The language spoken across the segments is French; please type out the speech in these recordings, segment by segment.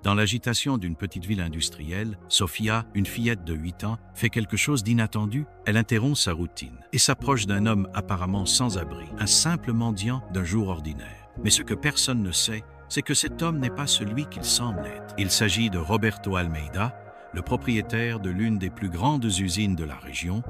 Dans l'agitation d'une petite ville industrielle, Sofia, une fillette de 8 ans, fait quelque chose d'inattendu. Elle interrompt sa routine et s'approche d'un homme apparemment sans abri, un simple mendiant d'un jour ordinaire. Mais ce que personne ne sait, c'est que cet homme n'est pas celui qu'il semble être. Il s'agit de Roberto Almeida, le propriétaire de l'une des plus grandes usines de la région,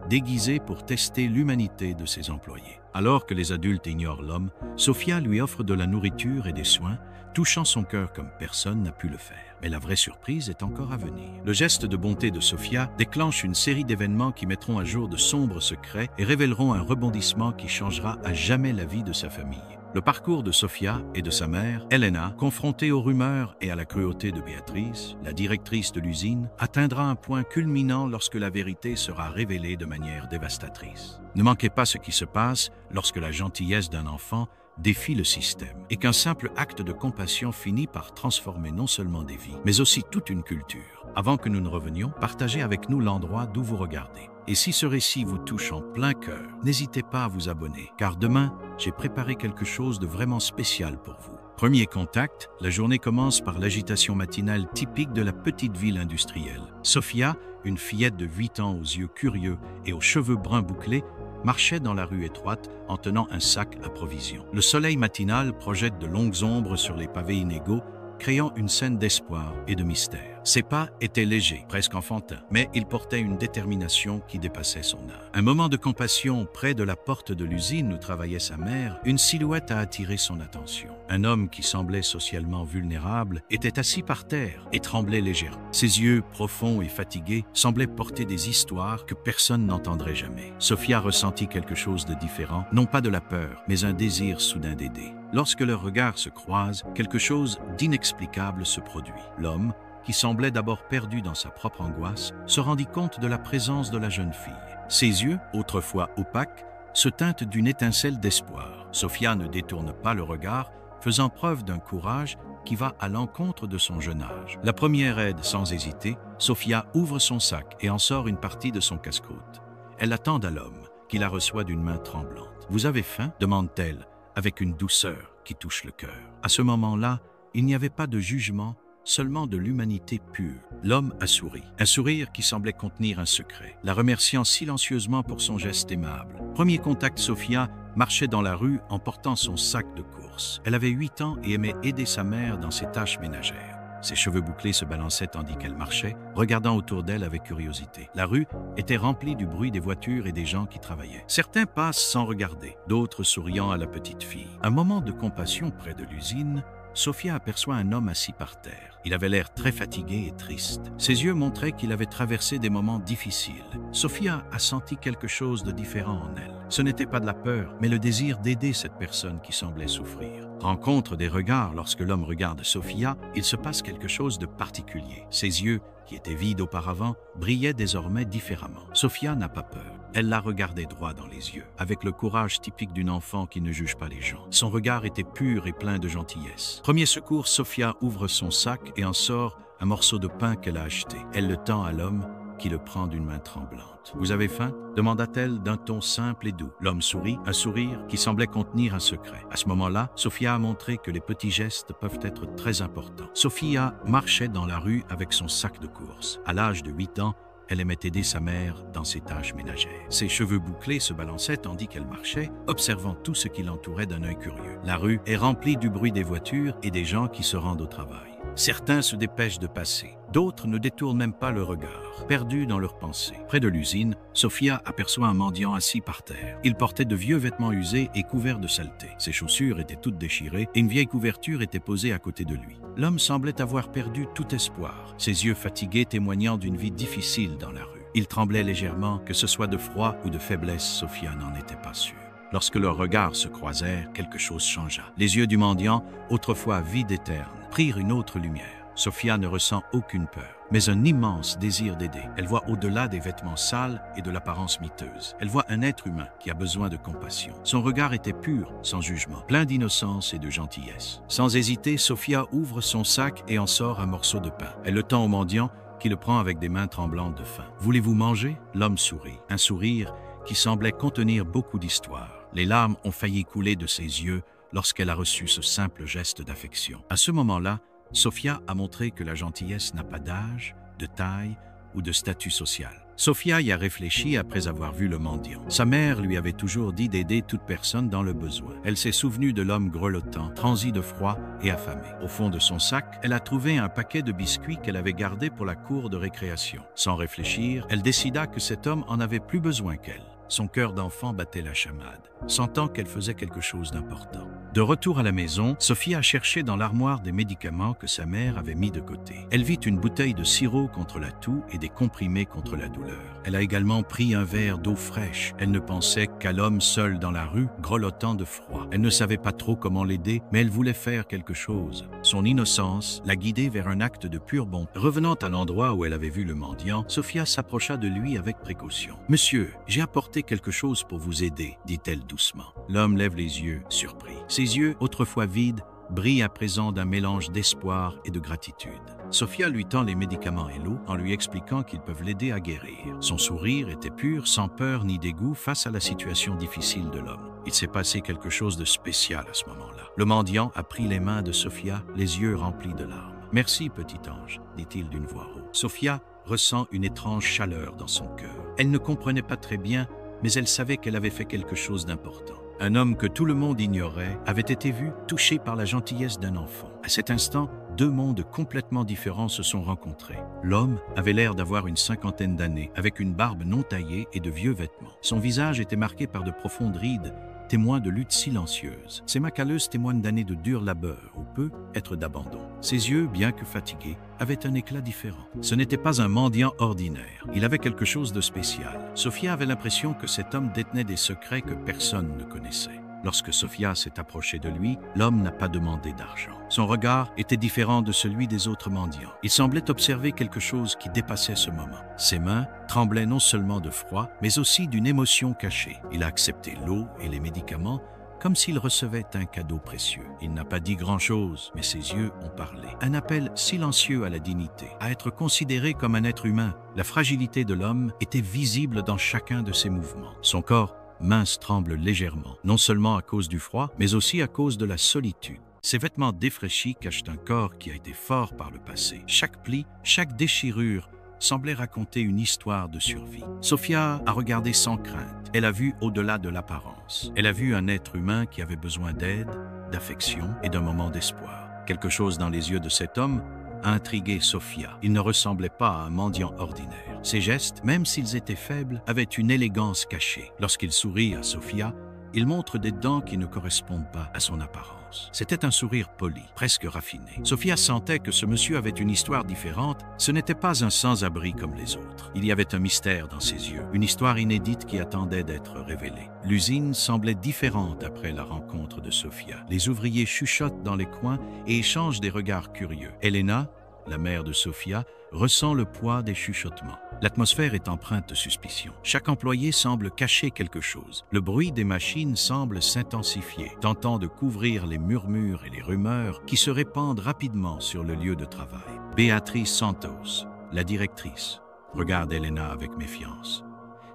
déguisé pour tester l'humanité de ses employés. Alors que les adultes ignorent l'homme, Sofia lui offre de la nourriture et des soins, touchant son cœur comme personne n'a pu le faire. Mais la vraie surprise est encore à venir. Le geste de bonté de Sofia déclenche une série d'événements qui mettront à jour de sombres secrets et révéleront un rebondissement qui changera à jamais la vie de sa famille. Le parcours de Sofia et de sa mère, Elena, confrontée aux rumeurs et à la cruauté de Beatrice, la directrice de l'usine, atteindra un point culminant lorsque la vérité sera révélée de manière dévastatrice. Ne manquez pas ce qui se passe lorsque la gentillesse d'un enfant défie le système et qu'un simple acte de compassion finit par transformer non seulement des vies, mais aussi toute une culture. Avant que nous ne revenions, partagez avec nous l'endroit d'où vous regardez. Et si ce récit vous touche en plein cœur, n'hésitez pas à vous abonner, car demain, j'ai préparé quelque chose de vraiment spécial pour vous. Premier contact, la journée commence par l'agitation matinale typique de la petite ville industrielle. Sofia, une fillette de 8 ans aux yeux curieux et aux cheveux bruns bouclés, marchait dans la rue étroite en tenant un sac à provisions. Le soleil matinal projette de longues ombres sur les pavés inégaux, créant une scène d'espoir et de mystère. Ses pas étaient légers, presque enfantins, mais il portait une détermination qui dépassait son âge. Un moment de compassion près de la porte de l'usine où travaillait sa mère, une silhouette a attiré son attention. Un homme qui semblait socialement vulnérable était assis par terre et tremblait légèrement. Ses yeux, profonds et fatigués, semblaient porter des histoires que personne n'entendrait jamais. Sofia ressentit quelque chose de différent, non pas de la peur, mais un désir soudain d'aider. Lorsque leurs regards se croisent, quelque chose d'inexplicable se produit. L'homme, qui semblait d'abord perdu dans sa propre angoisse, se rendit compte de la présence de la jeune fille. Ses yeux, autrefois opaques, se teintent d'une étincelle d'espoir. Sofia ne détourne pas le regard, faisant preuve d'un courage qui va à l'encontre de son jeune âge. La première aide, sans hésiter, Sofia ouvre son sac et en sort une partie de son casse-croûte. Elle attend à l'homme, qui la reçoit d'une main tremblante. « Vous avez faim ?» demande-t-elle, avec une douceur qui touche le cœur. À ce moment-là, il n'y avait pas de jugement, seulement de l'humanité pure. L'homme a souri, un sourire qui semblait contenir un secret, la remerciant silencieusement pour son geste aimable. Premier contact, Sofia marchait dans la rue en portant son sac de course. Elle avait 8 ans et aimait aider sa mère dans ses tâches ménagères. Ses cheveux bouclés se balançaient tandis qu'elle marchait, regardant autour d'elle avec curiosité. La rue était remplie du bruit des voitures et des gens qui travaillaient. Certains passent sans regarder, d'autres souriant à la petite fille. Un moment de compassion près de l'usine, Sofia aperçoit un homme assis par terre. Il avait l'air très fatigué et triste. Ses yeux montraient qu'il avait traversé des moments difficiles. Sofia a senti quelque chose de différent en elle. Ce n'était pas de la peur, mais le désir d'aider cette personne qui semblait souffrir. Rencontre des regards, lorsque l'homme regarde Sofia, il se passe quelque chose de particulier. Ses yeux, qui étaient vides auparavant, brillaient désormais différemment. Sofia n'a pas peur. Elle la regardait droit dans les yeux, avec le courage typique d'une enfant qui ne juge pas les gens. Son regard était pur et plein de gentillesse. Premier secours, Sofia ouvre son sac et en sort un morceau de pain qu'elle a acheté. Elle le tend à l'homme, qui le prend d'une main tremblante. « Vous avez faim ?» demanda-t-elle d'un ton simple et doux. L'homme sourit, un sourire qui semblait contenir un secret. À ce moment-là, Sofia a montré que les petits gestes peuvent être très importants. Sofia marchait dans la rue avec son sac de course. À l'âge de 8 ans, elle aimait aider sa mère dans ses tâches ménagères. Ses cheveux bouclés se balançaient tandis qu'elle marchait, observant tout ce qui l'entourait d'un œil curieux. La rue est remplie du bruit des voitures et des gens qui se rendent au travail. Certains se dépêchent de passer, d'autres ne détournent même pas le regard, perdus dans leurs pensées. Près de l'usine, Sofia aperçoit un mendiant assis par terre. Il portait de vieux vêtements usés et couverts de saleté. Ses chaussures étaient toutes déchirées et une vieille couverture était posée à côté de lui. L'homme semblait avoir perdu tout espoir, ses yeux fatigués témoignant d'une vie difficile dans la rue. Il tremblait légèrement, que ce soit de froid ou de faiblesse, Sofia n'en était pas sûre. Lorsque leurs regards se croisèrent, quelque chose changea. Les yeux du mendiant, autrefois vides et ternes, prirent une autre lumière. Sofia ne ressent aucune peur, mais un immense désir d'aider. Elle voit au-delà des vêtements sales et de l'apparence miteuse. Elle voit un être humain qui a besoin de compassion. Son regard était pur, sans jugement, plein d'innocence et de gentillesse. Sans hésiter, Sofia ouvre son sac et en sort un morceau de pain. Elle le tend au mendiant, qui le prend avec des mains tremblantes de faim. « Voulez-vous manger ?» L'homme sourit, un sourire qui semblait contenir beaucoup d'histoire. Les larmes ont failli couler de ses yeux lorsqu'elle a reçu ce simple geste d'affection. À ce moment-là, Sofia a montré que la gentillesse n'a pas d'âge, de taille ou de statut social. Sofia y a réfléchi après avoir vu le mendiant. Sa mère lui avait toujours dit d'aider toute personne dans le besoin. Elle s'est souvenue de l'homme grelottant, transi de froid et affamé. Au fond de son sac, elle a trouvé un paquet de biscuits qu'elle avait gardé pour la cour de récréation. Sans réfléchir, elle décida que cet homme en avait plus besoin qu'elle. Son cœur d'enfant battait la chamade, sentant qu'elle faisait quelque chose d'important. De retour à la maison, Sofia a cherché dans l'armoire des médicaments que sa mère avait mis de côté. Elle vit une bouteille de sirop contre la toux et des comprimés contre la douleur. Elle a également pris un verre d'eau fraîche. Elle ne pensait qu'à l'homme seul dans la rue, grelottant de froid. Elle ne savait pas trop comment l'aider, mais elle voulait faire quelque chose. Son innocence l'a guidée vers un acte de pure bonté. Revenant à l'endroit où elle avait vu le mendiant, Sofia s'approcha de lui avec précaution. « Monsieur, j'ai apporté quelque chose pour vous aider, dit-elle doucement. » L'homme lève les yeux, surpris. Ses yeux, autrefois vides, brillent à présent d'un mélange d'espoir et de gratitude. Sofia lui tend les médicaments et l'eau en lui expliquant qu'ils peuvent l'aider à guérir. Son sourire était pur, sans peur ni dégoût face à la situation difficile de l'homme. Il s'est passé quelque chose de spécial à ce moment-là. Le mendiant a pris les mains de Sofia, les yeux remplis de larmes. « Merci, petit ange, dit-il d'une voix rauque. » Sofia ressent une étrange chaleur dans son cœur. Elle ne comprenait pas très bien, mais elle savait qu'elle avait fait quelque chose d'important. Un homme que tout le monde ignorait avait été vu, touché par la gentillesse d'un enfant. À cet instant, deux mondes complètement différents se sont rencontrés. L'homme avait l'air d'avoir une cinquantaine d'années, avec une barbe non taillée et de vieux vêtements. Son visage était marqué par de profondes rides, témoin de lutte silencieuse. Ses mains calleuses témoignent d'années de dur labeur, ou peu être d'abandon. Ses yeux, bien que fatigués, avaient un éclat différent. Ce n'était pas un mendiant ordinaire. Il avait quelque chose de spécial. Sofia avait l'impression que cet homme détenait des secrets que personne ne connaissait. Lorsque Sofia s'est approchée de lui, l'homme n'a pas demandé d'argent. Son regard était différent de celui des autres mendiants. Il semblait observer quelque chose qui dépassait ce moment. Ses mains tremblaient non seulement de froid, mais aussi d'une émotion cachée. Il a accepté l'eau et les médicaments comme s'il recevait un cadeau précieux. Il n'a pas dit grand-chose, mais ses yeux ont parlé. Un appel silencieux à la dignité, à être considéré comme un être humain. La fragilité de l'homme était visible dans chacun de ses mouvements. Son corps mince tremble légèrement, non seulement à cause du froid, mais aussi à cause de la solitude. Ses vêtements défraîchis cachent un corps qui a été fort par le passé. Chaque pli, chaque déchirure semblait raconter une histoire de survie. Sofia a regardé sans crainte. Elle a vu au-delà de l'apparence. Elle a vu un être humain qui avait besoin d'aide, d'affection et d'un moment d'espoir. Quelque chose dans les yeux de cet homme a intrigué Sofia. Il ne ressemblait pas à un mendiant ordinaire. Ses gestes, même s'ils étaient faibles, avaient une élégance cachée. Lorsqu'il sourit à Sofia, il montre des dents qui ne correspondent pas à son apparence. C'était un sourire poli, presque raffiné. Sofia sentait que ce monsieur avait une histoire différente. Ce n'était pas un sans-abri comme les autres. Il y avait un mystère dans ses yeux, une histoire inédite qui attendait d'être révélée. L'usine semblait différente après la rencontre de Sofia. Les ouvriers chuchotent dans les coins et échangent des regards curieux. Elena, la mère de Sofia, ressent le poids des chuchotements. L'atmosphère est empreinte de suspicion. Chaque employé semble cacher quelque chose. Le bruit des machines semble s'intensifier, tentant de couvrir les murmures et les rumeurs qui se répandent rapidement sur le lieu de travail. Béatrice Santos, la directrice, regarde Elena avec méfiance.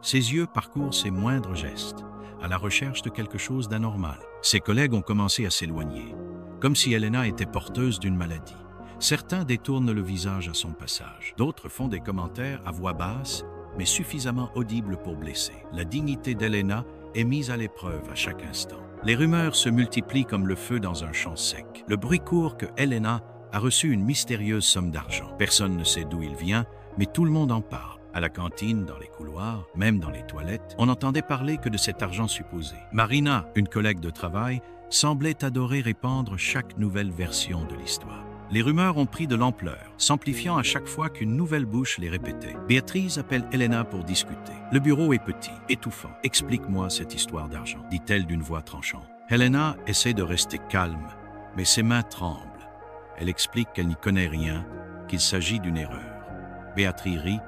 Ses yeux parcourent ses moindres gestes, à la recherche de quelque chose d'anormal. Ses collègues ont commencé à s'éloigner, comme si Elena était porteuse d'une maladie. Certains détournent le visage à son passage. D'autres font des commentaires à voix basse, mais suffisamment audibles pour blesser. La dignité d'Elena est mise à l'épreuve à chaque instant. Les rumeurs se multiplient comme le feu dans un champ sec. Le bruit court que Elena a reçu une mystérieuse somme d'argent. Personne ne sait d'où il vient, mais tout le monde en parle. À la cantine, dans les couloirs, même dans les toilettes, on n'entendait parler que de cet argent supposé. Marina, une collègue de travail, semblait adorer répandre chaque nouvelle version de l'histoire. Les rumeurs ont pris de l'ampleur, s'amplifiant à chaque fois qu'une nouvelle bouche les répétait. Béatrice appelle Elena pour discuter. Le bureau est petit, étouffant. « Explique-moi cette histoire d'argent », dit-elle d'une voix tranchante. Elena essaie de rester calme, mais ses mains tremblent. Elle explique qu'elle n'y connaît rien, qu'il s'agit d'une erreur. Béatrice rit,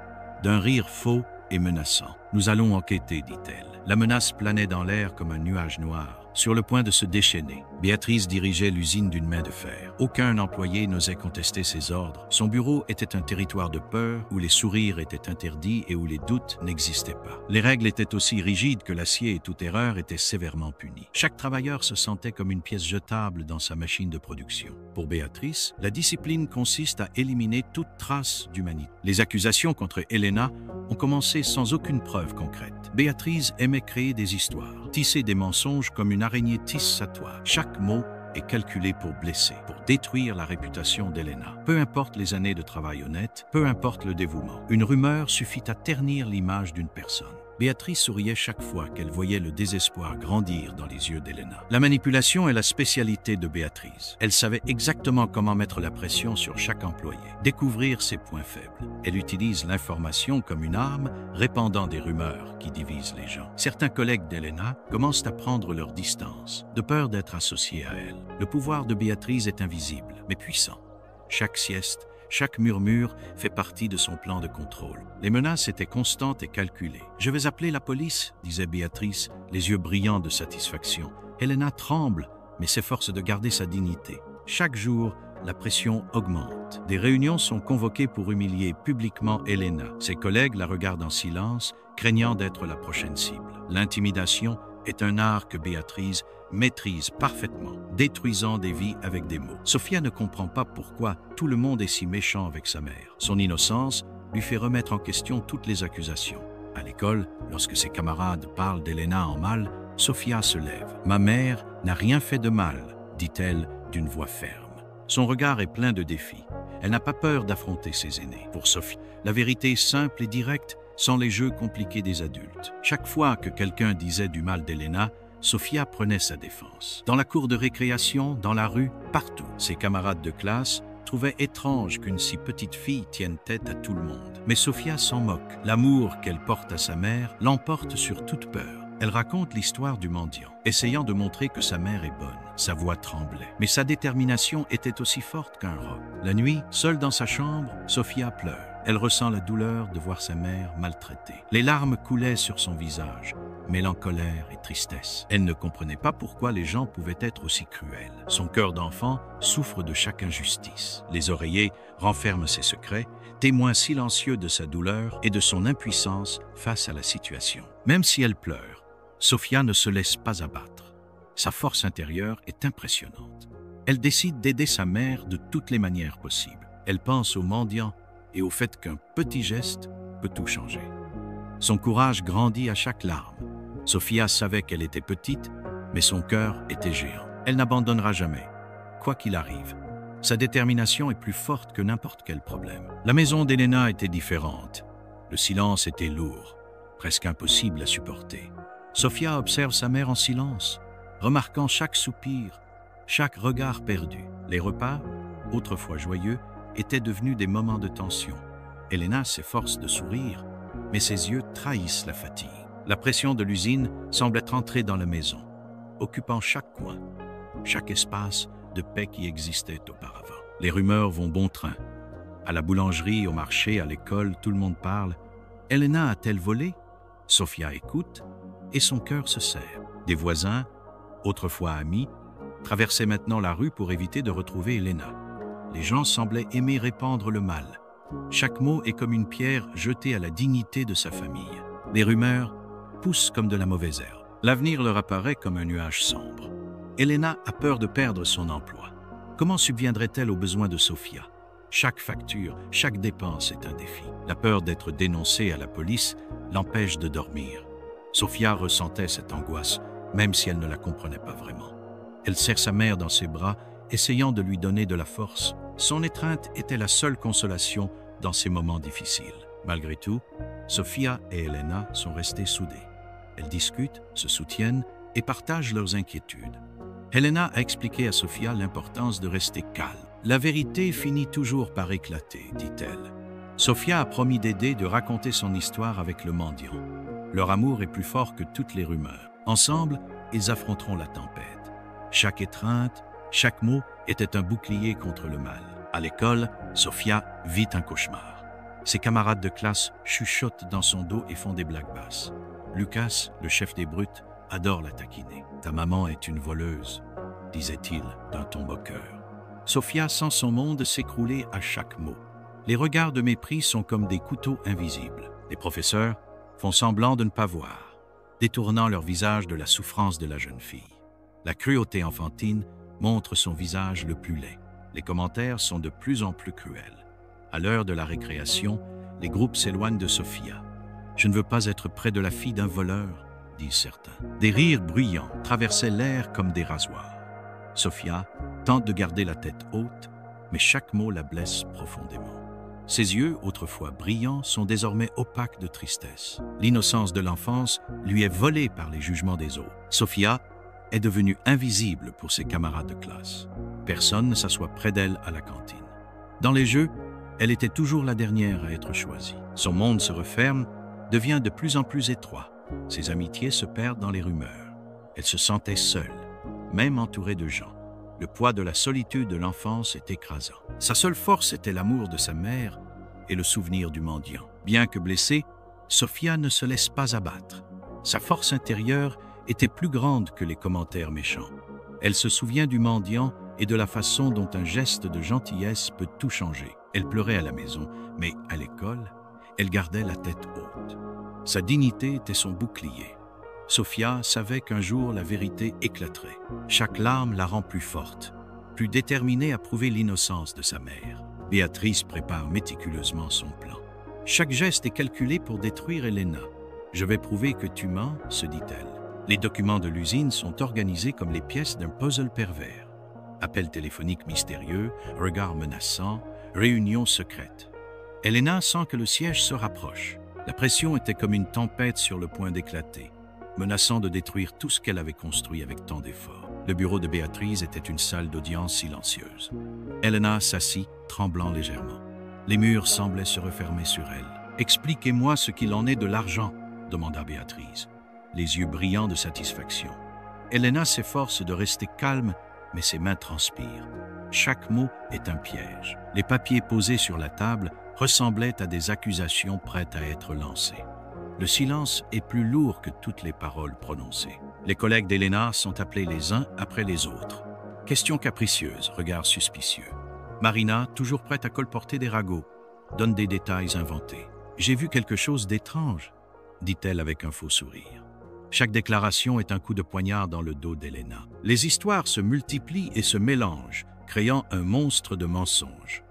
d'un rire faux et menaçant. « Nous allons enquêter », dit-elle. La menace planait dans l'air comme un nuage noir, sur le point de se déchaîner. Béatrice dirigeait l'usine d'une main de fer. Aucun employé n'osait contester ses ordres. Son bureau était un territoire de peur où les sourires étaient interdits et où les doutes n'existaient pas. Les règles étaient aussi rigides que l'acier et toute erreur était sévèrement punie. Chaque travailleur se sentait comme une pièce jetable dans sa machine de production. Pour Béatrice, la discipline consiste à éliminer toute trace d'humanité. Les accusations contre Elena ont commencé sans aucune preuve concrète. Béatrice aimait créer des histoires, tisser des mensonges comme une araignée tisse sa toile. Chaque mot est calculé pour blesser, pour détruire la réputation d'Elena. Peu importe les années de travail honnête, peu importe le dévouement. Une rumeur suffit à ternir l'image d'une personne. Béatrice souriait chaque fois qu'elle voyait le désespoir grandir dans les yeux d'Elena. La manipulation est la spécialité de Béatrice. Elle savait exactement comment mettre la pression sur chaque employé, découvrir ses points faibles. Elle utilise l'information comme une arme, répandant des rumeurs qui divisent les gens. Certains collègues d'Elena commencent à prendre leur distance, de peur d'être associés à elle. Le pouvoir de Béatrice est invisible, mais puissant. Chaque sieste, chaque murmure fait partie de son plan de contrôle. Les menaces étaient constantes et calculées. « Je vais appeler la police », disait Béatrice, les yeux brillants de satisfaction. Elena tremble, mais s'efforce de garder sa dignité. Chaque jour, la pression augmente. Des réunions sont convoquées pour humilier publiquement Elena. Ses collègues la regardent en silence, craignant d'être la prochaine cible. L'intimidation est un art que Béatrice maîtrise parfaitement, détruisant des vies avec des mots. Sophia ne comprend pas pourquoi tout le monde est si méchant avec sa mère. Son innocence lui fait remettre en question toutes les accusations. À l'école, lorsque ses camarades parlent d'Elena en mal, Sophia se lève. « Ma mère n'a rien fait de mal », dit-elle d'une voix ferme. Son regard est plein de défis. Elle n'a pas peur d'affronter ses aînés. Pour Sophie, la vérité simple et directe, sans les jeux compliqués des adultes. Chaque fois que quelqu'un disait du mal d'Elena, Sophia prenait sa défense. Dans la cour de récréation, dans la rue, partout, ses camarades de classe trouvaient étrange qu'une si petite fille tienne tête à tout le monde. Mais Sophia s'en moque. L'amour qu'elle porte à sa mère l'emporte sur toute peur. Elle raconte l'histoire du mendiant, essayant de montrer que sa mère est bonne. Sa voix tremblait. Mais sa détermination était aussi forte qu'un roc. La nuit, seule dans sa chambre, Sophia pleure. Elle ressent la douleur de voir sa mère maltraitée. Les larmes coulaient sur son visage, mêlant colère et tristesse. Elle ne comprenait pas pourquoi les gens pouvaient être aussi cruels. Son cœur d'enfant souffre de chaque injustice. Les oreillers renferment ses secrets, témoins silencieux de sa douleur et de son impuissance face à la situation. Même si elle pleure, Sophia ne se laisse pas abattre. Sa force intérieure est impressionnante. Elle décide d'aider sa mère de toutes les manières possibles. Elle pense aux mendiants et au fait qu'un petit geste peut tout changer. Son courage grandit à chaque larme. Sophia savait qu'elle était petite, mais son cœur était géant. Elle n'abandonnera jamais, quoi qu'il arrive. Sa détermination est plus forte que n'importe quel problème. La maison d'Elena était différente. Le silence était lourd, presque impossible à supporter. Sophia observe sa mère en silence, remarquant chaque soupir, chaque regard perdu. Les repas, autrefois joyeux, étaient devenus des moments de tension. Elena s'efforce de sourire, mais ses yeux trahissent la fatigue. La pression de l'usine semble être entrée dans la maison, occupant chaque coin, chaque espace de paix qui existait auparavant. Les rumeurs vont bon train. À la boulangerie, au marché, à l'école, tout le monde parle. Elena a-t-elle volé? Sophia écoute et son cœur se serre. Des voisins, autrefois amis, traversaient maintenant la rue pour éviter de retrouver Elena. Les gens semblaient aimer répandre le mal. Chaque mot est comme une pierre jetée à la dignité de sa famille. Les rumeurs poussent comme de la mauvaise herbe. L'avenir leur apparaît comme un nuage sombre. Elena a peur de perdre son emploi. Comment subviendrait-elle aux besoins de Sophia? Chaque facture, chaque dépense est un défi. La peur d'être dénoncée à la police l'empêche de dormir. Sophia ressentait cette angoisse, même si elle ne la comprenait pas vraiment. Elle serre sa mère dans ses bras, essayant de lui donner de la force. Son étreinte était la seule consolation dans ces moments difficiles. Malgré tout, Sophia et Elena sont restées soudées. Elles discutent, se soutiennent et partagent leurs inquiétudes. Elena a expliqué à Sophia l'importance de rester calme. La vérité finit toujours par éclater, dit-elle. Sophia a promis d'aider de raconter son histoire avec le mendiant. Leur amour est plus fort que toutes les rumeurs. Ensemble, ils affronteront la tempête. Chaque étreinte, chaque mot était un bouclier contre le mal. À l'école, Sophia vit un cauchemar. Ses camarades de classe chuchotent dans son dos et font des blagues basses. Lucas, le chef des brutes, adore la taquiner. « Ta maman est une voleuse », disait-il d'un ton moqueur. Sofia sent son monde s'écrouler à chaque mot. Les regards de mépris sont comme des couteaux invisibles. Les professeurs font semblant de ne pas voir, détournant leur visage de la souffrance de la jeune fille. La cruauté enfantine montre son visage le plus laid. Les commentaires sont de plus en plus cruels. À l'heure de la récréation, les groupes s'éloignent de Sofia. « Je ne veux pas être près de la fille d'un voleur », disent certains. Des rires bruyants traversaient l'air comme des rasoirs. Sofia tente de garder la tête haute, mais chaque mot la blesse profondément. Ses yeux, autrefois brillants, sont désormais opaques de tristesse. L'innocence de l'enfance lui est volée par les jugements des autres. Sofia est devenue invisible pour ses camarades de classe. Personne ne s'assoit près d'elle à la cantine. Dans les jeux, elle était toujours la dernière à être choisie. Son monde se referme, devient de plus en plus étroit. Ses amitiés se perdent dans les rumeurs. Elle se sentait seule, même entourée de gens. Le poids de la solitude de l'enfance est écrasant. Sa seule force était l'amour de sa mère et le souvenir du mendiant. Bien que blessée, Sofia ne se laisse pas abattre. Sa force intérieure était plus grande que les commentaires méchants. Elle se souvient du mendiant et de la façon dont un geste de gentillesse peut tout changer. Elle pleurait à la maison, mais à l'école, elle gardait la tête haute. Sa dignité était son bouclier. Sofia savait qu'un jour la vérité éclaterait. Chaque larme la rend plus forte, plus déterminée à prouver l'innocence de sa mère. Béatrice prépare méticuleusement son plan. Chaque geste est calculé pour détruire Elena. « Je vais prouver que tu mens », se dit-elle. Les documents de l'usine sont organisés comme les pièces d'un puzzle pervers. Appel téléphonique mystérieux, regard menaçant, réunion secrète. Elena sent que le siège se rapproche. La pression était comme une tempête sur le point d'éclater, menaçant de détruire tout ce qu'elle avait construit avec tant d'efforts. Le bureau de Béatrice était une salle d'audience silencieuse. Elena s'assit, tremblant légèrement. Les murs semblaient se refermer sur elle. « Expliquez-moi ce qu'il en est de l'argent », demanda Béatrice, les yeux brillants de satisfaction. Elena s'efforce de rester calme, mais ses mains transpirent. Chaque mot est un piège. Les papiers posés sur la table ressemblaient à des accusations prêtes à être lancées. Le silence est plus lourd que toutes les paroles prononcées. Les collègues d'Elena sont appelés les uns après les autres. Question capricieuse, regard suspicieux. Marina, toujours prête à colporter des ragots, donne des détails inventés. « J'ai vu quelque chose d'étrange », dit-elle avec un faux sourire. Chaque déclaration est un coup de poignard dans le dos d'Elena. Les histoires se multiplient et se mélangent, créant un monstre de mensonges.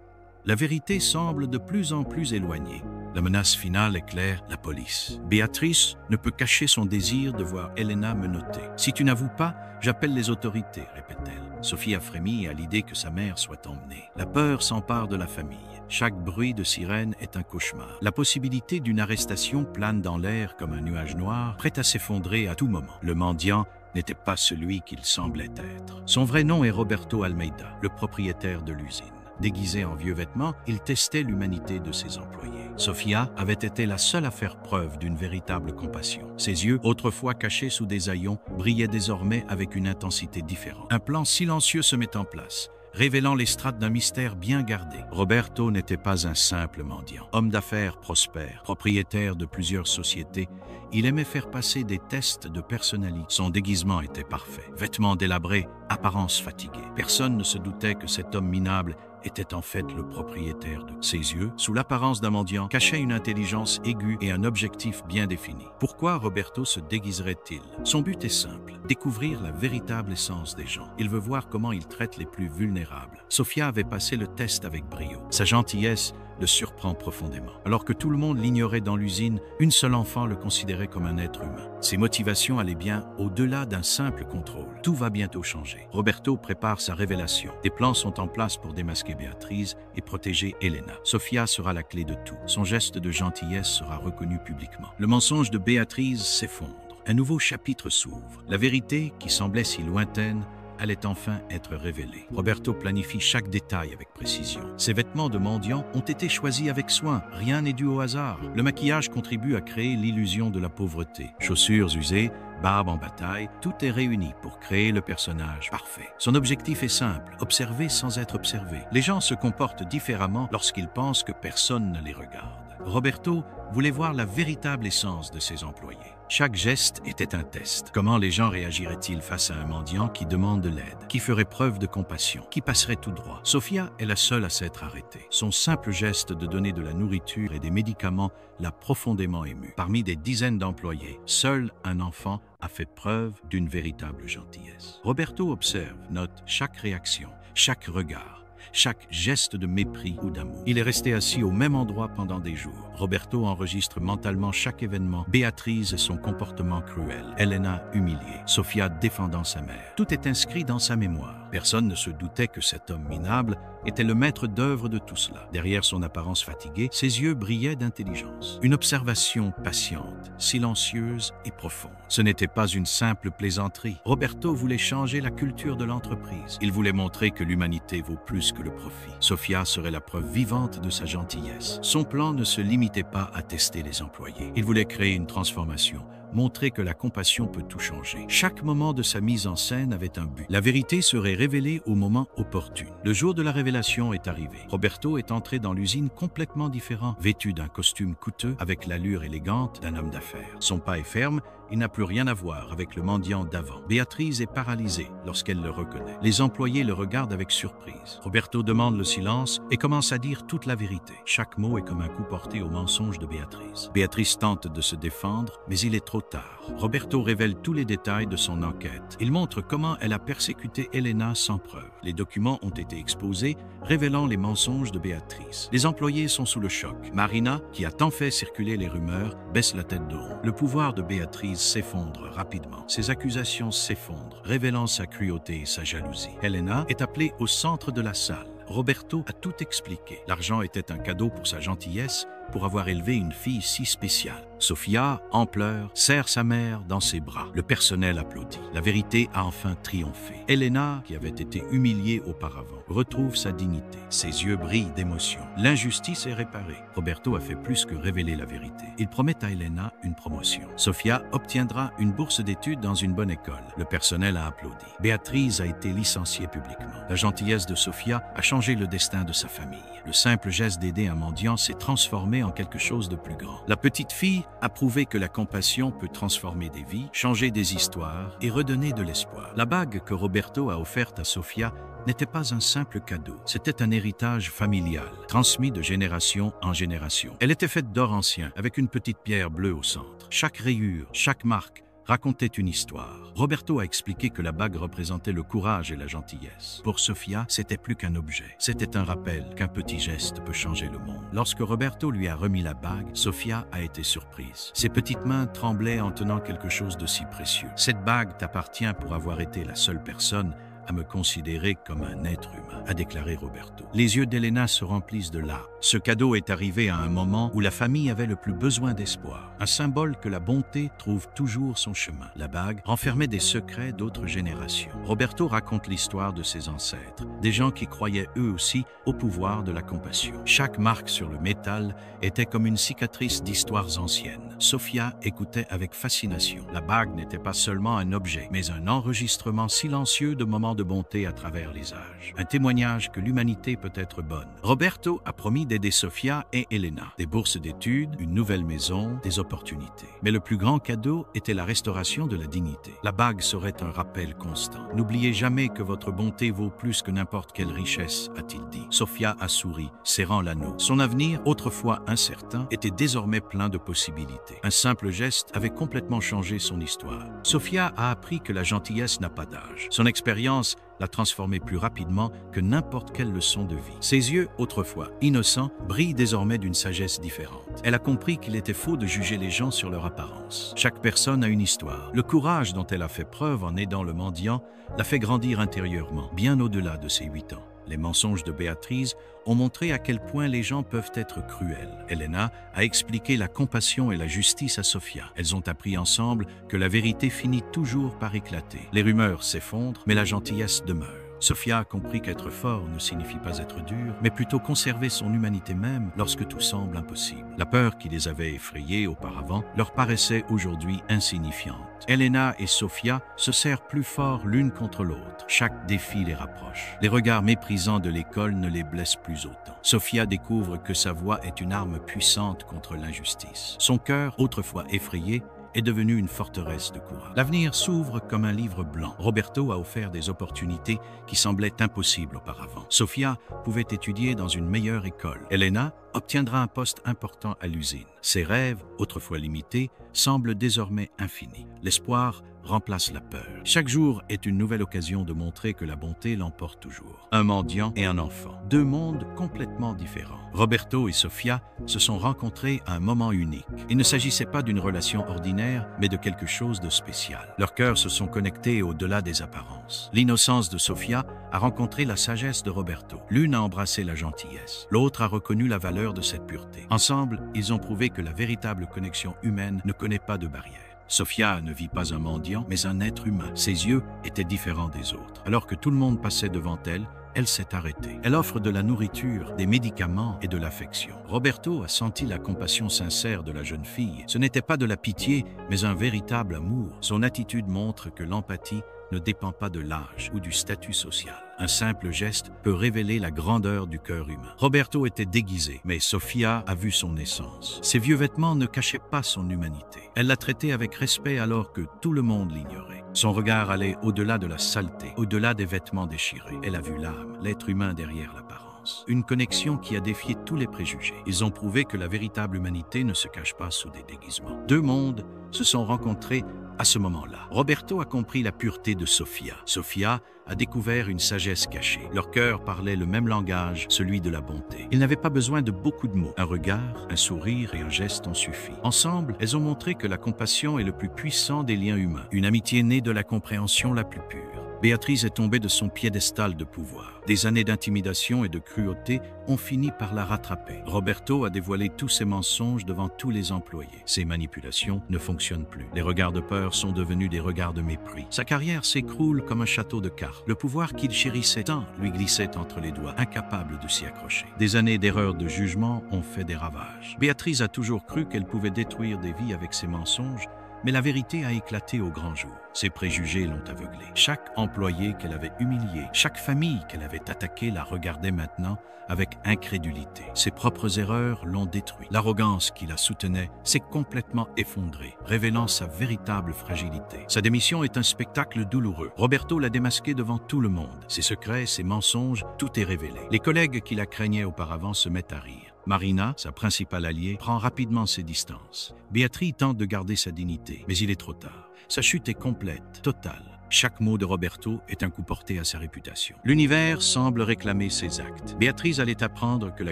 La vérité semble de plus en plus éloignée. La menace finale est claire, la police. Béatrice ne peut cacher son désir de voir Elena menottée. « Si tu n'avoues pas, j'appelle les autorités », répète-t-elle. Sophie a frémi à l'idée que sa mère soit emmenée. La peur s'empare de la famille. Chaque bruit de sirène est un cauchemar. La possibilité d'une arrestation plane dans l'air comme un nuage noir, prêt à s'effondrer à tout moment. Le mendiant n'était pas celui qu'il semblait être. Son vrai nom est Roberto Almeida, le propriétaire de l'usine. Déguisé en vieux vêtements, il testait l'humanité de ses employés. Sofia avait été la seule à faire preuve d'une véritable compassion. Ses yeux, autrefois cachés sous des haillons, brillaient désormais avec une intensité différente. Un plan silencieux se met en place, révélant les strates d'un mystère bien gardé. Roberto n'était pas un simple mendiant. Homme d'affaires prospère, propriétaire de plusieurs sociétés, il aimait faire passer des tests de personnalité. Son déguisement était parfait. Vêtements délabrés, apparence fatiguée. Personne ne se doutait que cet homme minable était en fait le propriétaire de ses yeux, sous l'apparence d'un mendiant, cachait une intelligence aiguë et un objectif bien défini. Pourquoi Roberto se déguiserait-il? Son but est simple, découvrir la véritable essence des gens. Il veut voir comment ils traitent les plus vulnérables. Sofia avait passé le test avec brio. Sa gentillesse le surprend profondément. Alors que tout le monde l'ignorait dans l'usine, une seule enfant le considérait comme un être humain. Ses motivations allaient bien au-delà d'un simple contrôle. Tout va bientôt changer. Roberto prépare sa révélation. Des plans sont en place pour démasquer Béatrice et protéger Elena. Sofia sera la clé de tout. Son geste de gentillesse sera reconnu publiquement. Le mensonge de Béatrice s'effondre. Un nouveau chapitre s'ouvre. La vérité, qui semblait si lointaine, allait enfin être révélée. Roberto planifie chaque détail avec précision. Ses vêtements de mendiant ont été choisis avec soin. Rien n'est dû au hasard. Le maquillage contribue à créer l'illusion de la pauvreté. Chaussures usées, barbe en bataille, tout est réuni pour créer le personnage parfait. Son objectif est simple, observer sans être observé. Les gens se comportent différemment lorsqu'ils pensent que personne ne les regarde. Roberto voulait voir la véritable essence de ses employés. Chaque geste était un test. Comment les gens réagiraient-ils face à un mendiant qui demande de l'aide, qui ferait preuve de compassion, qui passerait tout droit? Sofia est la seule à s'être arrêtée. Son simple geste de donner de la nourriture et des médicaments l'a profondément émue. Parmi des dizaines d'employés, seul un enfant a fait preuve d'une véritable gentillesse. Roberto observe, note chaque réaction, chaque regard, chaque geste de mépris ou d'amour. Il est resté assis au même endroit pendant des jours. Roberto enregistre mentalement chaque événement. Béatrice et son comportement cruel. Elena humiliée. Sofia défendant sa mère. Tout est inscrit dans sa mémoire. Personne ne se doutait que cet homme minable était le maître d'œuvre de tout cela. Derrière son apparence fatiguée, ses yeux brillaient d'intelligence. Une observation patiente, silencieuse et profonde. Ce n'était pas une simple plaisanterie. Roberto voulait changer la culture de l'entreprise. Il voulait montrer que l'humanité vaut plus que le profit. Sofia serait la preuve vivante de sa gentillesse. Son plan ne se limitait pas à tester les employés. Il voulait créer une transformation, montrer que la compassion peut tout changer. Chaque moment de sa mise en scène avait un but. La vérité serait révélée au moment opportun. Le jour de la révélation est arrivé. Roberto est entré dans l'usine complètement différent, vêtu d'un costume coûteux avec l'allure élégante d'un homme d'affaires. Son pas est ferme, il n'a plus rien à voir avec le mendiant d'avant. Béatrice est paralysée lorsqu'elle le reconnaît. Les employés le regardent avec surprise. Roberto demande le silence et commence à dire toute la vérité. Chaque mot est comme un coup porté au mensonge de Béatrice. Béatrice tente de se défendre, mais il est trop tard. Roberto révèle tous les détails de son enquête. Il montre comment elle a persécuté Elena sans preuve. Les documents ont été exposés, révélant les mensonges de Béatrice. Les employés sont sous le choc. Marina, qui a tant fait circuler les rumeurs, baisse la tête de haut. Le pouvoir de Béatrice s'effondre rapidement. Ses accusations s'effondrent, révélant sa cruauté et sa jalousie. Elena est appelée au centre de la salle. Roberto a tout expliqué. L'argent était un cadeau pour sa gentillesse, pour avoir élevé une fille si spéciale. Sofia, en pleurs, serre sa mère dans ses bras. Le personnel applaudit. La vérité a enfin triomphé. Elena, qui avait été humiliée auparavant, retrouve sa dignité. Ses yeux brillent d'émotion. L'injustice est réparée. Roberto a fait plus que révéler la vérité. Il promet à Elena une promotion. Sofia obtiendra une bourse d'études dans une bonne école. Le personnel a applaudi. Béatrice a été licenciée publiquement. La gentillesse de Sofia a changé le destin de sa famille. Le simple geste d'aider un mendiant s'est transformé en quelque chose de plus grand. La petite fille a prouvé que la compassion peut transformer des vies, changer des histoires et redonner de l'espoir. La bague que Roberto a offerte à Sofia n'était pas un simple cadeau. C'était un héritage familial, transmis de génération en génération. Elle était faite d'or ancien, avec une petite pierre bleue au centre. Chaque rayure, chaque marque racontait une histoire. Roberto a expliqué que la bague représentait le courage et la gentillesse. Pour Sofia, c'était plus qu'un objet. C'était un rappel qu'un petit geste peut changer le monde. Lorsque Roberto lui a remis la bague, Sofia a été surprise. Ses petites mains tremblaient en tenant quelque chose de si précieux. Cette bague t'appartient pour avoir été la seule personne à me considérer comme un être humain, a déclaré Roberto. Les yeux d'Elena se remplissent de larmes. Ce cadeau est arrivé à un moment où la famille avait le plus besoin d'espoir. Un symbole que la bonté trouve toujours son chemin. La bague renfermait des secrets d'autres générations. Roberto raconte l'histoire de ses ancêtres, des gens qui croyaient eux aussi au pouvoir de la compassion. Chaque marque sur le métal était comme une cicatrice d'histoires anciennes. Sofia écoutait avec fascination. La bague n'était pas seulement un objet, mais un enregistrement silencieux de moments de bonté à travers les âges. Un témoignage que l'humanité peut être bonne. Roberto a promis d'aider Sofia et Elena. Des bourses d'études, une nouvelle maison, des opportunités. Mais le plus grand cadeau était la restauration de la dignité. La bague serait un rappel constant. N'oubliez jamais que votre bonté vaut plus que n'importe quelle richesse, a-t-il dit. Sofia a souri, serrant l'anneau. Son avenir, autrefois incertain, était désormais plein de possibilités. Un simple geste avait complètement changé son histoire. Sofia a appris que la gentillesse n'a pas d'âge. Son expérience l'a transformée plus rapidement que n'importe quelle leçon de vie. Ses yeux, autrefois innocents, brillent désormais d'une sagesse différente. Elle a compris qu'il était faux de juger les gens sur leur apparence. Chaque personne a une histoire. Le courage dont elle a fait preuve en aidant le mendiant l'a fait grandir intérieurement, bien au-delà de ses 8 ans. Les mensonges de Béatrice ont montré à quel point les gens peuvent être cruels. Elena a expliqué la compassion et la justice à Sofia. Elles ont appris ensemble que la vérité finit toujours par éclater. Les rumeurs s'effondrent, mais la gentillesse demeure. Sophia comprit qu'être fort ne signifie pas être dur, mais plutôt conserver son humanité même lorsque tout semble impossible. La peur qui les avait effrayés auparavant leur paraissait aujourd'hui insignifiante. Elena et Sophia se serrent plus fort l'une contre l'autre. Chaque défi les rapproche. Les regards méprisants de l'école ne les blessent plus autant. Sophia découvre que sa voix est une arme puissante contre l'injustice. Son cœur, autrefois effrayé, est devenu une forteresse de courage. L'avenir s'ouvre comme un livre blanc. Roberto a offert des opportunités qui semblaient impossibles auparavant. Sophia pouvait étudier dans une meilleure école. Elena obtiendra un poste important à l'usine. Ses rêves, autrefois limités, semblent désormais infinis. L'espoir remplace la peur. Chaque jour est une nouvelle occasion de montrer que la bonté l'emporte toujours. Un mendiant et un enfant. Deux mondes complètement différents. Roberto et Sophia se sont rencontrés à un moment unique. Il ne s'agissait pas d'une relation ordinaire, mais de quelque chose de spécial. Leurs cœurs se sont connectés au-delà des apparences. L'innocence de Sophia a rencontré la sagesse de Roberto. L'une a embrassé la gentillesse. L'autre a reconnu la valeur de cette pureté. Ensemble, ils ont prouvé que la véritable connexion humaine ne connaît pas de barrières. Sophia ne vit pas un mendiant, mais un être humain. Ses yeux étaient différents des autres. Alors que tout le monde passait devant elle, elle s'est arrêtée. Elle offre de la nourriture, des médicaments et de l'affection. Roberto a senti la compassion sincère de la jeune fille. Ce n'était pas de la pitié, mais un véritable amour. Son attitude montre que l'empathie ne dépend pas de l'âge ou du statut social. Un simple geste peut révéler la grandeur du cœur humain. Roberto était déguisé, mais Sophia a vu son essence. Ses vieux vêtements ne cachaient pas son humanité. Elle l'a traité avec respect alors que tout le monde l'ignorait. Son regard allait au-delà de la saleté, au-delà des vêtements déchirés. Elle a vu l'âme, l'être humain derrière l'apparence. Une connexion qui a défié tous les préjugés. Ils ont prouvé que la véritable humanité ne se cache pas sous des déguisements. Deux mondes se sont rencontrés à ce moment-là. Roberto a compris la pureté de Sophia. Sophia a découvert une sagesse cachée. Leur cœur parlait le même langage, celui de la bonté. Ils n'avaient pas besoin de beaucoup de mots. Un regard, un sourire et un geste ont suffi. Ensemble, elles ont montré que la compassion est le plus puissant des liens humains. Une amitié née de la compréhension la plus pure. Béatrice est tombée de son piédestal de pouvoir. Des années d'intimidation et de cruauté ont fini par la rattraper. Roberto a dévoilé tous ses mensonges devant tous les employés. Ses manipulations ne fonctionnent plus. Les regards de peur sont devenus des regards de mépris. Sa carrière s'écroule comme un château de cartes. Le pouvoir qu'il chérissait tant lui glissait entre les doigts, incapable de s'y accrocher. Des années d'erreurs de jugement ont fait des ravages. Béatrice a toujours cru qu'elle pouvait détruire des vies avec ses mensonges, mais la vérité a éclaté au grand jour. Ses préjugés l'ont aveuglée. Chaque employé qu'elle avait humilié, chaque famille qu'elle avait attaquée la regardait maintenant avec incrédulité. Ses propres erreurs l'ont détruit. L'arrogance qui la soutenait s'est complètement effondrée, révélant sa véritable fragilité. Sa démission est un spectacle douloureux. Roberto l'a démasqué devant tout le monde. Ses secrets, ses mensonges, tout est révélé. Les collègues qui la craignaient auparavant se mettent à rire. Marina, sa principale alliée, prend rapidement ses distances. Béatrice tente de garder sa dignité, mais il est trop tard. Sa chute est complète, totale. Chaque mot de Roberto est un coup porté à sa réputation. L'univers semble réclamer ses actes. Béatrice allait apprendre que la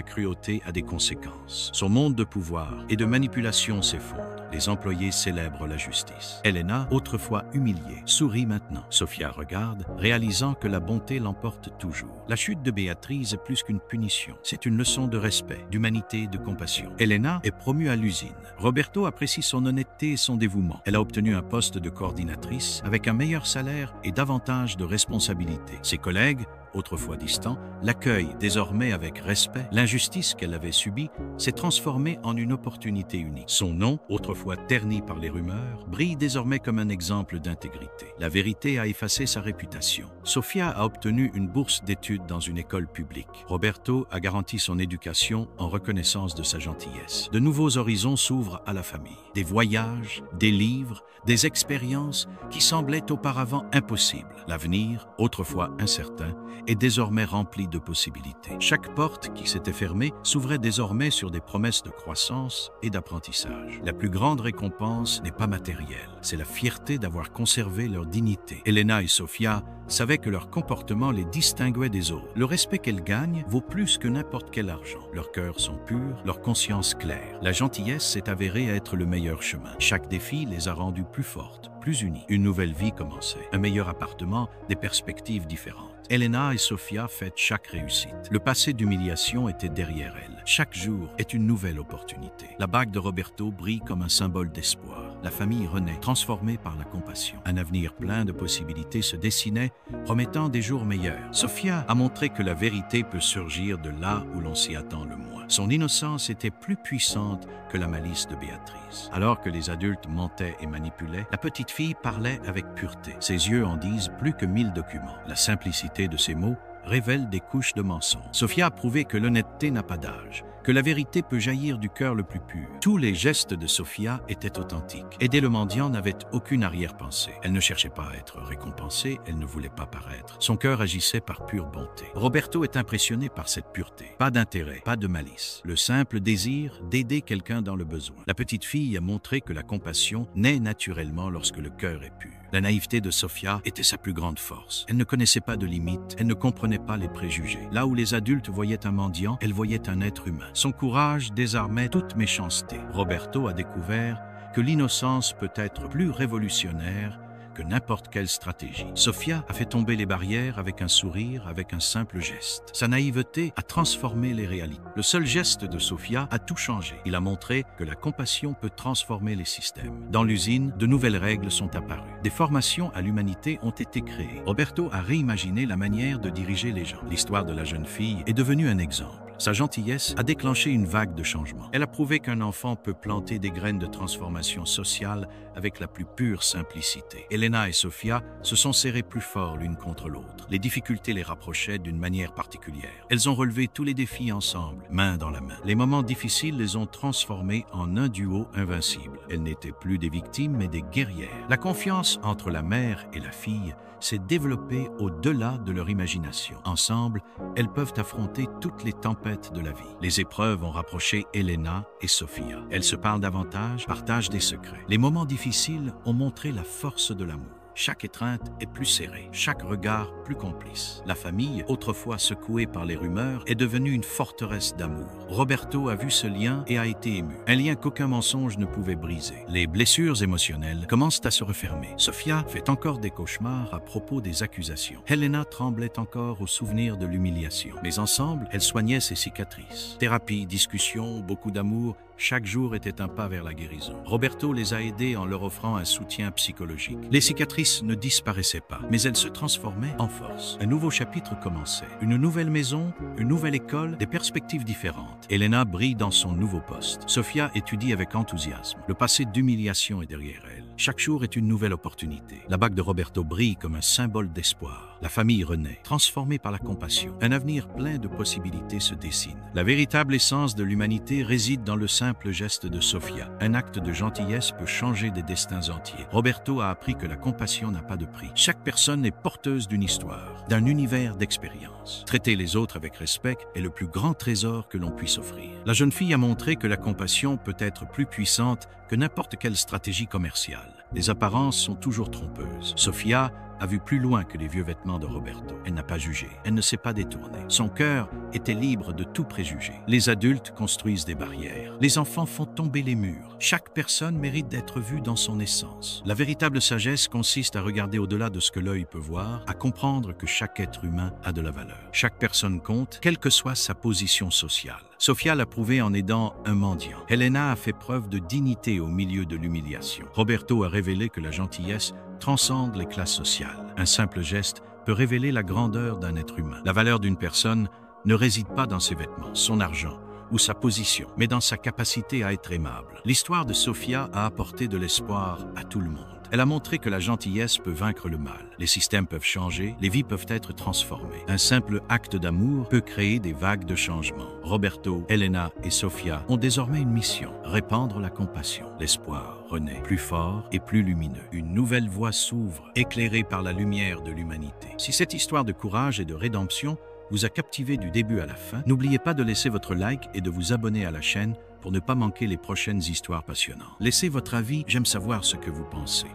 cruauté a des conséquences. Son monde de pouvoir et de manipulation s'effondre. Les employés célèbrent la justice. Elena, autrefois humiliée, sourit maintenant. Sophia regarde, réalisant que la bonté l'emporte toujours. La chute de Béatrice est plus qu'une punition. C'est une leçon de respect, d'humanité et de compassion. Elena est promue à l'usine. Roberto apprécie son honnêteté et son dévouement. Elle a obtenu un poste de coordinatrice avec un meilleur salaire et davantage de responsabilités. Ses collègues, autrefois distants, l'accueillent désormais avec respect. L'injustice qu'elle avait subie s'est transformée en une opportunité unique. Son nom, autrefois terni par les rumeurs, brille désormais comme un exemple d'intégrité. La vérité a effacé sa réputation. Sophia a obtenu une bourse d'études dans une école publique. Roberto a garanti son éducation en reconnaissance de sa gentillesse. De nouveaux horizons s'ouvrent à la famille. Des voyages, des livres, des expériences qui semblaient auparavant impossibles. L'avenir, autrefois incertain, est désormais rempli de possibilités. Chaque porte qui s'était fermée s'ouvrait désormais sur des promesses de croissance et d'apprentissage. La plus grande récompense n'est pas matérielle, c'est la fierté d'avoir conservé leur dignité. Elena et Sophia savaient que leur comportement les distinguait des autres. Le respect qu'elles gagnent vaut plus que n'importe quel argent. Leurs cœurs sont purs, leur conscience claire. La gentillesse s'est avérée être le meilleur chemin. Chaque défi les a rendues plus fortes, plus unies. Une nouvelle vie commençait, un meilleur appartement, des perspectives différentes. Elena et Sofia fêtent chaque réussite. Le passé d'humiliation était derrière elles. Chaque jour est une nouvelle opportunité. La bague de Roberto brille comme un symbole d'espoir. La famille renaît, transformée par la compassion. Un avenir plein de possibilités se dessinait, promettant des jours meilleurs. Sofia a montré que la vérité peut surgir de là où l'on s'y attend le moins. Son innocence était plus puissante que la malice de Béatrice. Alors que les adultes mentaient et manipulaient, la petite fille parlait avec pureté. Ses yeux en disent plus que 1000 documents. La simplicité de ses mots révèle des couches de mensonges. Sofia a prouvé que l'honnêteté n'a pas d'âge, que la vérité peut jaillir du cœur le plus pur. Tous les gestes de Sofia étaient authentiques. Aider le mendiant n'avait aucune arrière-pensée. Elle ne cherchait pas à être récompensée, elle ne voulait pas paraître. Son cœur agissait par pure bonté. Roberto est impressionné par cette pureté. Pas d'intérêt, pas de malice. Le simple désir d'aider quelqu'un dans le besoin. La petite fille a montré que la compassion naît naturellement lorsque le cœur est pur. La naïveté de Sofia était sa plus grande force. Elle ne connaissait pas de limites, elle ne comprenait pas les préjugés. Là où les adultes voyaient un mendiant, elle voyait un être humain. Son courage désarmait toute méchanceté. Roberto a découvert que l'innocence peut être plus révolutionnaire que n'importe quelle stratégie. Sofia a fait tomber les barrières avec un sourire, avec un simple geste. Sa naïveté a transformé les réalités. Le seul geste de Sofia a tout changé. Il a montré que la compassion peut transformer les systèmes. Dans l'usine, de nouvelles règles sont apparues. Des formations à l'humanité ont été créées. Roberto a réimaginé la manière de diriger les gens. L'histoire de la jeune fille est devenue un exemple. Sa gentillesse a déclenché une vague de changements. Elle a prouvé qu'un enfant peut planter des graines de transformation sociale avec la plus pure simplicité. Elena et Sofia se sont serrées plus fort l'une contre l'autre. Les difficultés les rapprochaient d'une manière particulière. Elles ont relevé tous les défis ensemble, main dans la main. Les moments difficiles les ont transformées en un duo invincible. Elles n'étaient plus des victimes, mais des guerrières. La confiance entre la mère et la fille s'est développée au-delà de leur imagination. Ensemble, elles peuvent affronter toutes les tempêtes de la vie. Les épreuves ont rapproché Elena et Sofia. Elles se parlent davantage, partagent des secrets. Les moments difficiles ont montré la force de l'amour. Chaque étreinte est plus serrée, chaque regard plus complice. La famille, autrefois secouée par les rumeurs, est devenue une forteresse d'amour. Roberto a vu ce lien et a été ému. Un lien qu'aucun mensonge ne pouvait briser. Les blessures émotionnelles commencent à se refermer. Sofia fait encore des cauchemars à propos des accusations. Helena tremblait encore au souvenir de l'humiliation. Mais ensemble, elles soignaient ses cicatrices. Thérapie, discussion, beaucoup d'amour, chaque jour était un pas vers la guérison. Roberto les a aidés en leur offrant un soutien psychologique. Les cicatrices ne disparaissaient pas, mais elles se transformaient en force. Un nouveau chapitre commençait. Une nouvelle maison, une nouvelle école, des perspectives différentes. Elena brille dans son nouveau poste. Sofia étudie avec enthousiasme. Le passé d'humiliation est derrière elle. Chaque jour est une nouvelle opportunité. La bague de Roberto brille comme un symbole d'espoir. La famille renaît, transformée par la compassion. Un avenir plein de possibilités se dessine. La véritable essence de l'humanité réside dans le simple geste de Sofia. Un acte de gentillesse peut changer des destins entiers. Roberto a appris que la compassion n'a pas de prix. Chaque personne est porteuse d'une histoire, d'un univers d'expérience. Traiter les autres avec respect est le plus grand trésor que l'on puisse offrir. La jeune fille a montré que la compassion peut être plus puissante que n'importe quelle stratégie commerciale. Les apparences sont toujours trompeuses. Sofia a vu plus loin que les vieux vêtements de Roberto. Elle n'a pas jugé, elle ne s'est pas détournée. Son cœur était libre de tout préjugé. Les adultes construisent des barrières. Les enfants font tomber les murs. Chaque personne mérite d'être vue dans son essence. La véritable sagesse consiste à regarder au-delà de ce que l'œil peut voir, à comprendre que chaque être humain a de la valeur. Chaque personne compte, quelle que soit sa position sociale. Sofia l'a prouvé en aidant un mendiant. Helena a fait preuve de dignité au milieu de l'humiliation. Roberto a révélé que la gentillesse transcende les classes sociales. Un simple geste peut révéler la grandeur d'un être humain. La valeur d'une personne ne réside pas dans ses vêtements, son argent ou sa position, mais dans sa capacité à être aimable. L'histoire de Sofia a apporté de l'espoir à tout le monde. Elle a montré que la gentillesse peut vaincre le mal. Les systèmes peuvent changer, les vies peuvent être transformées. Un simple acte d'amour peut créer des vagues de changement. Roberto, Elena et Sofia ont désormais une mission, répandre la compassion. L'espoir renaît, plus fort et plus lumineux. Une nouvelle voie s'ouvre, éclairée par la lumière de l'humanité. Si cette histoire de courage et de rédemption vous a captivé du début à la fin, n'oubliez pas de laisser votre like et de vous abonner à la chaîne pour ne pas manquer les prochaines histoires passionnantes. Laissez votre avis, j'aime savoir ce que vous pensez.